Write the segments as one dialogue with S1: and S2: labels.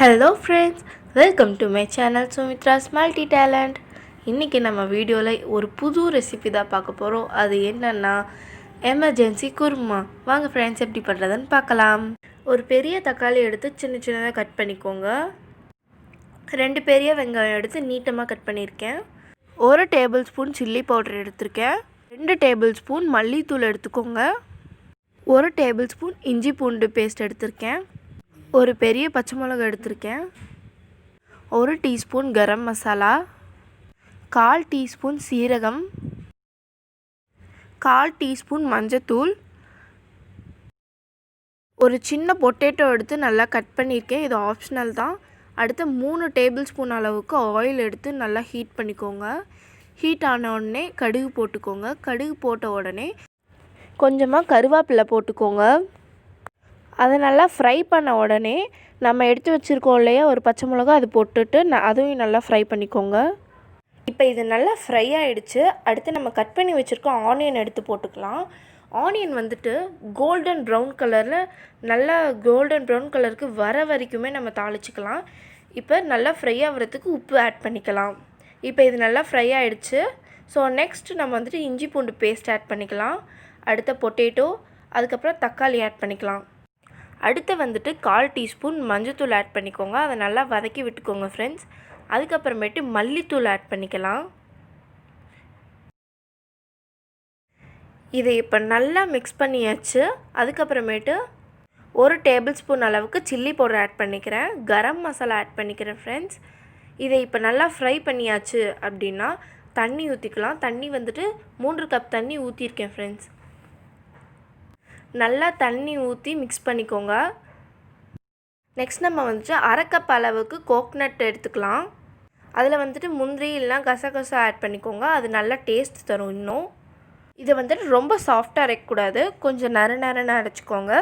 S1: Hello friends, welcome to my channel Sumitha's Multi Talent. இன்றைக்கி நம்ம வீடியோவில் ஒரு புது ரெசிபி தான் பார்க்க போகிறோம். அது என்னென்னா எமர்ஜென்சி குருமா. வாங்க ஃப்ரெண்ட்ஸ் எப்படி பண்ணுறதுன்னு பார்க்கலாம். ஒரு பெரிய தக்காளி எடுத்து சின்ன சின்னதாக கட் பண்ணிக்கோங்க. 2 பெரிய வெங்காயம் எடுத்து நீட்டமாக கட் பண்ணியிருக்கேன். 1 டேபிள் ஸ்பூன் சில்லி பவுடர் எடுத்திருக்கேன். 2 டேபிள் ஸ்பூன் மல்லித்தூள் எடுத்துக்கோங்க. 1 டேபிள் ஸ்பூன் இஞ்சி பூண்டு பேஸ்ட் எடுத்திருக்கேன். ஒரு பெரிய பச்சை மிளகாய் எடுத்திருக்கேன். 1 டீஸ்பூன் கரம் மசாலா, 1/4 டீஸ்பூன் சீரகம், 1/4 டீஸ்பூன் மஞ்சத்தூள், ஒரு சின்ன பொட்டேட்டோ எடுத்து நல்லா கட் பண்ணியிருக்கேன். இது ஆப்ஷனல் தான். அடுத்து 3 டேபிள் ஸ்பூன் அளவுக்கு ஆயில் எடுத்து நல்லா ஹீட் பண்ணிக்கோங்க. ஹீட் ஆன உடனே கடுகு போட்டுக்கோங்க. கடுகு போட்ட உடனே கொஞ்சமாக கருவேப்பிலை போட்டுக்கோங்க. அதை நல்லா ஃப்ரை பண்ண உடனே நம்ம எடுத்து வச்சுருக்கோம் இல்லையா ஒரு பச்சை மிளகா, அது போட்டுட்டு அதையும் நல்லா ஃப்ரை பண்ணிக்கோங்க. இப்போ இது நல்லா ஃப்ரை ஆகிடுச்சு. அடுத்து நம்ம கட் பண்ணி வச்சுருக்கோம் ஆனியன் எடுத்து போட்டுக்கலாம். ஆனியன் வந்துட்டு கோல்டன் ப்ரௌன் கலரில் நல்லா கோல்டன் ப்ரௌன் கலருக்கு வர வரைக்குமே நம்ம தாளிச்சிக்கலாம். இப்போ நல்லா ஃப்ரை ஆகிறதுக்கு உப்பு ஆட் பண்ணிக்கலாம். இப்போ இது நல்லா ஃப்ரை ஆகிடுச்சு. ஸோ நெக்ஸ்ட் நம்ம வந்துட்டு இஞ்சி பூண்டு பேஸ்ட் ஆட் பண்ணிக்கலாம். அடுத்த பொட்டேட்டோ, அதுக்கப்புறம் தக்காளி ஆட் பண்ணிக்கலாம். அடுத்து வந்துட்டு 1/4 டீஸ்பூன் மஞ்சத்தூள் ஆட் பண்ணிக்கோங்க. அதை நல்லா வதக்கி விட்டுக்கோங்க ஃப்ரெண்ட்ஸ். அதுக்கப்புறமேட்டு மல்லித்தூள் ஆட் பண்ணிக்கலாம். இதை இப்போ நல்லா மிக்ஸ் பண்ணியாச்சு. அதுக்கப்புறமேட்டு 1 டேபிள் ஸ்பூன் அளவுக்கு சில்லி பவுடர் ஆட் பண்ணிக்கிறேன். கரம் மசாலா ஆட் பண்ணிக்கிறேன் ஃப்ரெண்ட்ஸ். இதை இப்போ நல்லா ஃப்ரை பண்ணியாச்சு அப்படின்னா தண்ணி ஊற்றிக்கலாம். தண்ணி வந்துட்டு 3 கப் தண்ணி ஊற்றிருக்கேன் ஃப்ரெண்ட்ஸ். நல்லா தண்ணி ஊற்றி மிக்ஸ் பண்ணிக்கோங்க. நெக்ஸ்ட் நம்ம வந்துட்டு 1/2 கப் அளவுக்கு கோக்னட் எடுத்துக்கலாம். அதில் வந்துட்டு முந்திரி இல்லைனா கசகசா ஆட் பண்ணிக்கோங்க. அது நல்லா டேஸ்ட் தரும். இன்னும் இதை வந்துட்டு ரொம்ப சாஃப்டாக அரைக்கக்கூடாது, கொஞ்சம் நறுன்னு அரைச்சிக்கோங்க.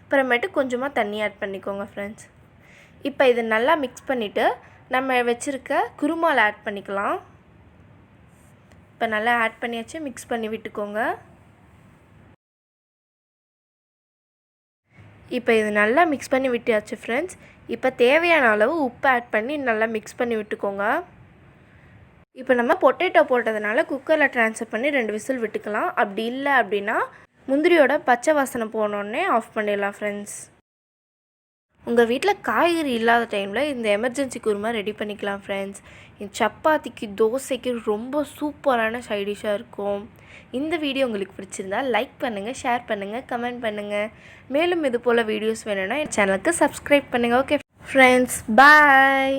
S1: அப்புறமேட்டு கொஞ்சமாக தண்ணி ஆட் பண்ணிக்கோங்க ஃப்ரெண்ட்ஸ். இப்போ இதை நல்லா மிக்ஸ் பண்ணிவிட்டு நம்ம வச்சுருக்க குருமாவில் ஆட் பண்ணிக்கலாம். இப்போ நல்லா ஆட் பண்ணியாச்சு. மிக்ஸ் பண்ணி விட்டுக்கோங்க. இப்போ இது நல்லா மிக்ஸ் பண்ணி விட்டாச்சு ஃப்ரெண்ட்ஸ். இப்போ தேவையான அளவு உப்பு ஆட் பண்ணி நல்லா மிக்ஸ் பண்ணி விட்டுக்கோங்க. இப்போ நம்ம பொட்டேட்டோ போட்டதுனால குக்கரில் ட்ரான்ஸ்ஃபர் பண்ணி 2 விசில் விட்டுக்கலாம். அப்படி இல்லை அப்படின்னா முந்திரியோட பச்சை வாசனை போனோடனே ஆஃப் பண்ணிடலாம் ஃப்ரெண்ட்ஸ். உங்கள் வீட்டில் காய்கறி இல்லாத டைமில் இந்த எமர்ஜென்சி குருமா ரெடி பண்ணிக்கலாம் ஃப்ரெண்ட்ஸ். இந்த சப்பாத்திக்கு தோசைக்கு ரொம்ப சூப்பரான சைடிஷாக இருக்கும். இந்த வீடியோ உங்களுக்கு பிடிச்சிருந்தா லைக் பண்ணுங்கள், ஷேர் பண்ணுங்கள், கமெண்ட் பண்ணுங்கள். மேலும் இது போல் வீடியோஸ் வேணும்னா என் சேனலுக்கு சப்ஸ்கிரைப் பண்ணுங்கள். ஓகே ஃப்ரெண்ட்ஸ், பாய்.